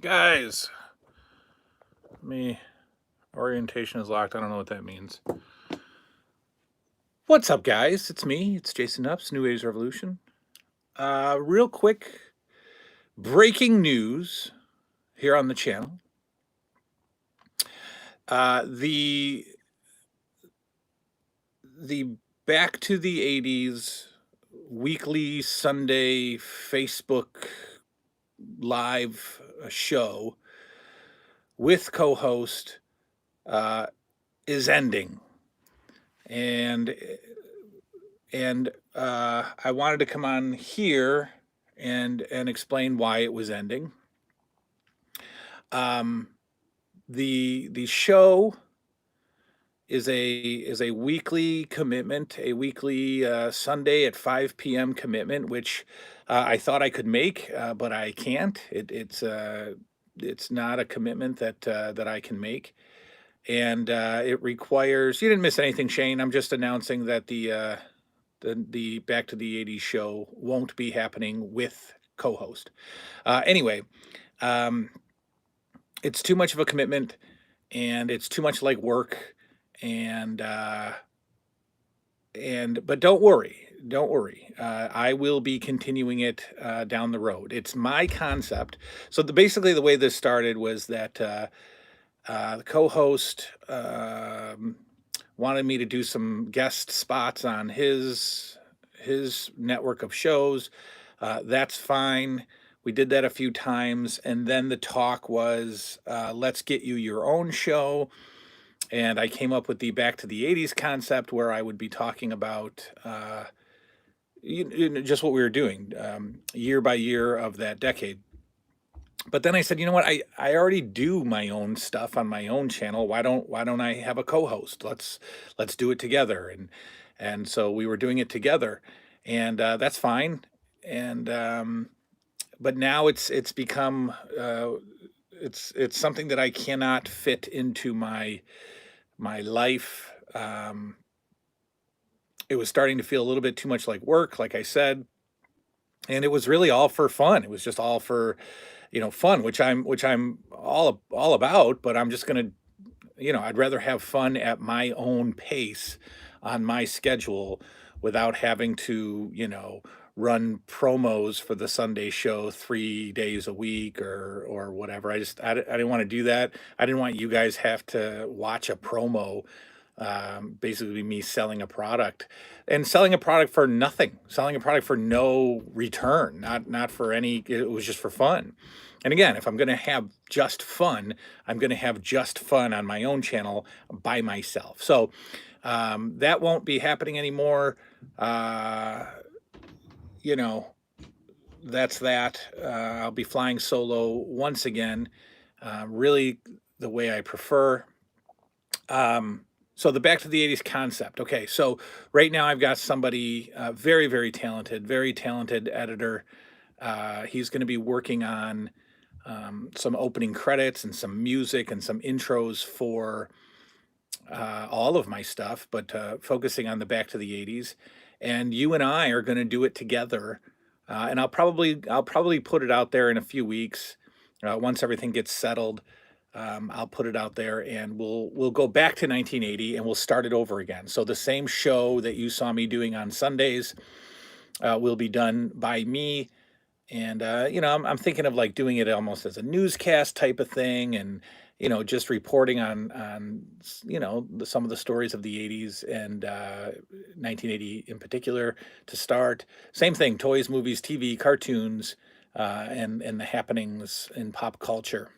Guys, me orientation is locked. I don't know what that means. What's up, guys? It's me. It's Jason Ups, New Age Revolution. Real quick, breaking news here on the channel. The Back to the '80s weekly Sunday Facebook live show with co-host is ending, and I wanted to come on here and explain why it was ending. The show is a weekly commitment, a weekly Sunday at 5 p.m. commitment, which I thought I could make, but I can't. It's not a commitment that I can make, and it requires. You didn't miss anything, Shane. I'm just announcing that the Back to the '80s show won't be happening with co-host. Anyway, um, it's too much of a commitment, and it's too much like work, and but don't worry. I will be continuing it down the road. It's my concept. So basically, the way this started was that the co-host wanted me to do some guest spots on his network of shows. That's fine. We did that a few times, and then the talk was, let's get you your own show. And I came up with the Back to the '80s concept, where I would be talking about just what we were doing year by year of that decade. But then I said, you know what? I already do my own stuff on my own channel. Why don't I have a co-host? Let's do it together. And so we were doing it together, and that's fine. And but now it's become it's something that I cannot fit into my life. It was starting to feel a little bit too much like work, like I said, and it was really all for fun. It was just all for fun, which I'm all about. But I'm just gonna I'd rather have fun at my own pace on my schedule without having to run promos for the Sunday show 3 days a week or whatever. I didn't want to do that. I didn't want you guys have to watch a promo, basically me selling a product and selling a product for nothing, selling a product for no return, not for any. It was just for fun. And again, if I'm going to have just fun, I'm going to have just fun on my own channel by myself. So that won't be happening anymore. Uh, you know, that's that. I'll be flying solo once again, really the way I prefer. So the Back to the '80s concept. Okay, so right now I've got somebody very, very talented editor. He's going to be working on some opening credits and some music and some intros for all of my stuff, but focusing on the Back to the '80s. And you and I are going to do it together. And I'll probably put it out there in a few weeks once everything gets settled. I'll put it out there, and we'll go back to 1980 and we'll start it over again. So the same show that you saw me doing on Sundays will be done by me. And I'm thinking of like doing it almost as a newscast type of thing, and just reporting on some of the stories of the '80s and 1980 in particular to start. Same thing: toys, movies, TV, cartoons, and the happenings in pop culture.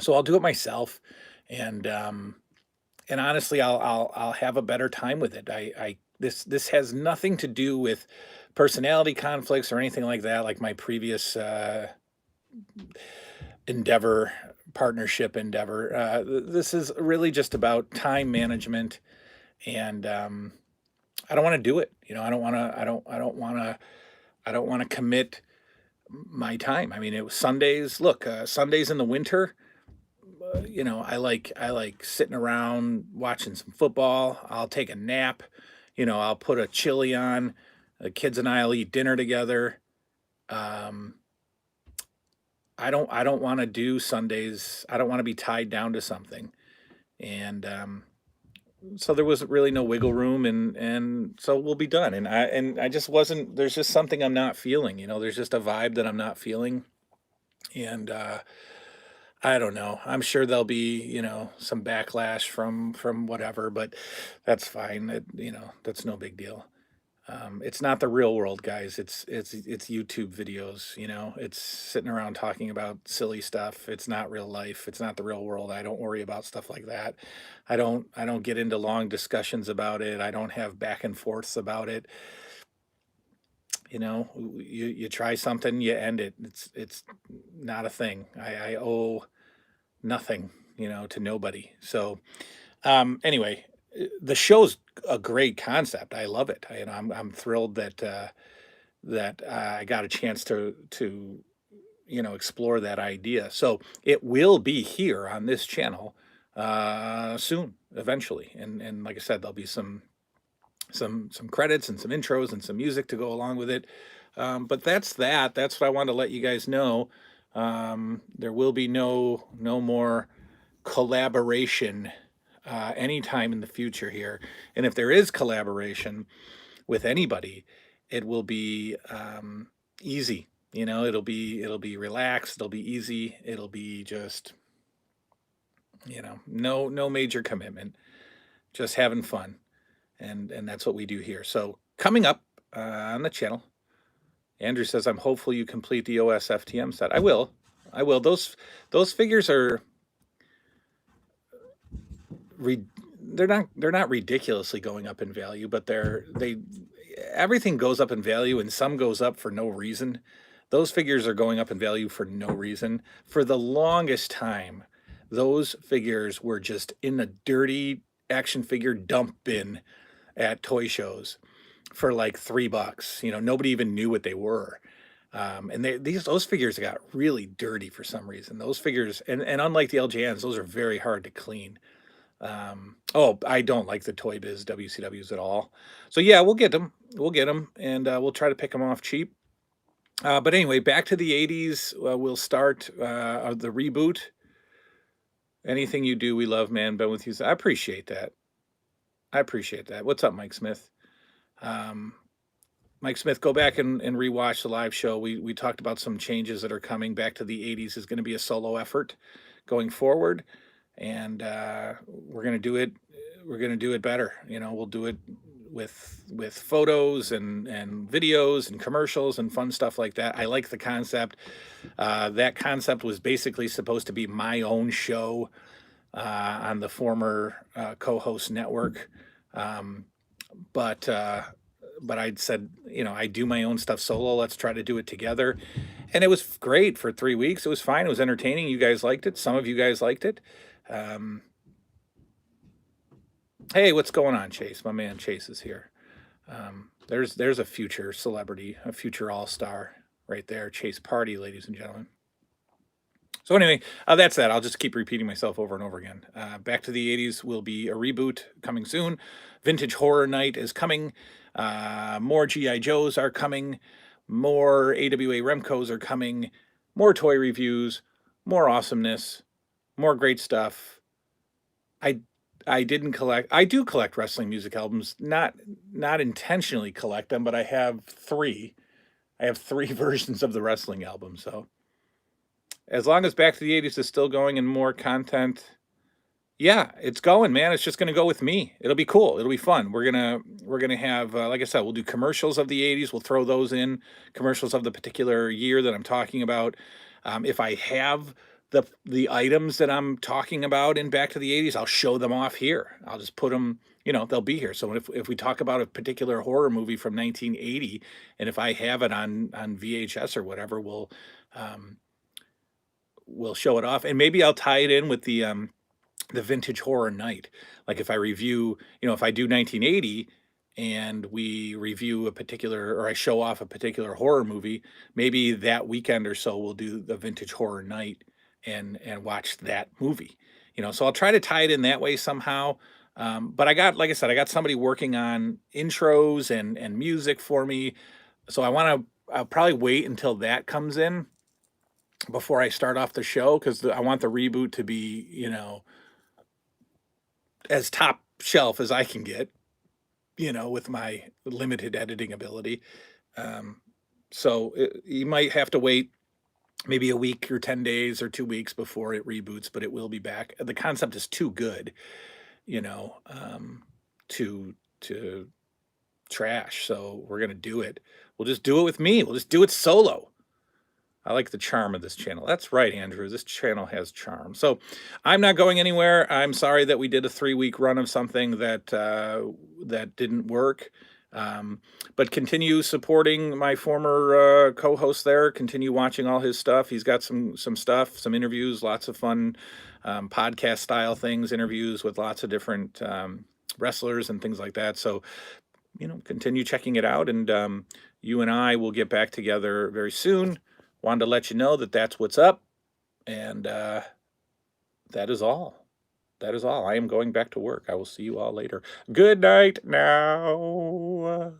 So I'll do it myself, and honestly, I'll have a better time with it. This has nothing to do with personality conflicts or anything like that, like my previous endeavor, partnership endeavor. This is really just about time management, and I don't want to do it. I don't want to. I don't want to commit my time. I mean, it was Sundays. Look, Sundays in the winter. I like sitting around watching some football. I'll take a nap. I'll put a chili on. The kids and I'll eat dinner together. Um, I don't wanna do Sundays. I don't wanna be tied down to something, and, so there was really no wiggle room, and so we'll be done, and I just wasn't there's just something I'm not feeling, there's just a vibe that I'm not feeling, and, I don't know. I'm sure there'll be, some backlash from whatever, but that's fine. That's no big deal. It's not the real world, guys. It's YouTube videos, It's sitting around talking about silly stuff. It's not real life. It's not the real world. I don't worry about stuff like that. I don't get into long discussions about it. I don't have back and forths about it. You try something, you end it. It's not a thing. I owe nothing, to nobody. So, anyway, the show's a great concept. I love it. I'm thrilled that I got a chance to explore that idea. So it will be here on this channel soon, eventually. And like I said, there'll be some credits and some intros and some music to go along with it. But that's that. That's what I wanted to let you guys know. There will be no more collaboration anytime in the future here. And if there is collaboration with anybody, it will be easy. It'll be relaxed. It'll be easy. It'll be just no major commitment. Just having fun, and that's what we do here. So coming up on the channel, Andrew says, "I'm hopeful you complete the OSFTM set." I will. I will. Those figures are re- they're not ridiculously going up in value, but they everything goes up in value and some goes up for no reason. Those figures are going up in value for no reason. For the longest time, those figures were just in the dirty action figure dump bin at toy shows for like $3. Nobody even knew what they were. And those figures got really dirty for some reason. Those figures, and unlike the LJNs, those are very hard to clean. Oh, I don't like the Toy Biz WCWs at all. So yeah, we'll get them. We'll get them, and we'll try to pick them off cheap. But anyway, back to the '80s. We'll start the reboot. Anything you do, we love, man. Been with you. I appreciate that. I appreciate that. What's up, Mike Smith? Um, Mike Smith, go back and rewatch the live show. We talked about some changes that are coming. Back to the '80s is going to be a solo effort going forward, and we're going to do it. We're going to do it better. We'll do it with photos and videos and commercials and fun stuff like that. I like the concept. That concept was basically supposed to be my own show on the former co-host network. Um, but I said, I do my own stuff solo. Let's try to do it together. And it was great for 3 weeks. It was fine. It was entertaining. You guys liked it. Some of you guys liked it. Um, hey, what's going on, Chase? My man Chase is here. There's a future celebrity, a future all-star right there. Chase Party, ladies and gentlemen. So anyway, that's that. I'll just keep repeating myself over and over again. Back to the '80s will be a reboot coming soon. Vintage Horror Night is coming. More GI Joes are coming. More AWA Remcos are coming. More toy reviews. More awesomeness. More great stuff. I I didn't collect. I do collect wrestling music albums. Not intentionally collect them, but I have three. I have three versions of the wrestling album. So as long as Back to the '80s is still going and more content, yeah, it's going, man. It's just gonna go with me. It'll be cool. It'll be fun. We're gonna have, like I said, we'll do commercials of the '80s. We'll throw those in, commercials of the particular year that I'm talking about. If I have the items that I'm talking about in Back to the '80s, I'll show them off here. I'll just put them. They'll be here. So if we talk about a particular horror movie from 1980, and if I have it on VHS or whatever, um, we'll show it off, and maybe I'll tie it in with the vintage horror night. Like if I review, if I do 1980 and we review a particular, or I show off a particular horror movie, maybe that weekend or so we'll do the vintage horror night and watch that movie. So I'll try to tie it in that way somehow. But like I said, I got somebody working on intros and music for me. So I'll probably wait until that comes in before I start off the show, 'cause I want the reboot to be, you know, as top shelf as I can get, you know, with my limited editing ability. Um, so you might have to wait maybe a week or 10 days or 2 weeks before it reboots, but it will be back. The concept is too good, you know, to trash. So we're gonna do it. We'll just do it with me. We'll just do it solo. I like the charm of this channel. That's right, Andrew. This channel has charm. So I'm not going anywhere. I'm sorry that we did a 3-week run of something that that didn't work. Um, but continue supporting my former co-host there. Continue watching all his stuff. He's got some stuff, some interviews, lots of fun podcast style things, interviews with lots of different wrestlers and things like that. So you know, continue checking it out, and you and I will get back together very soon. Wanted to let you know that that's what's up, and that is all. That is all. I am going back to work. I will see you all later. Good night now.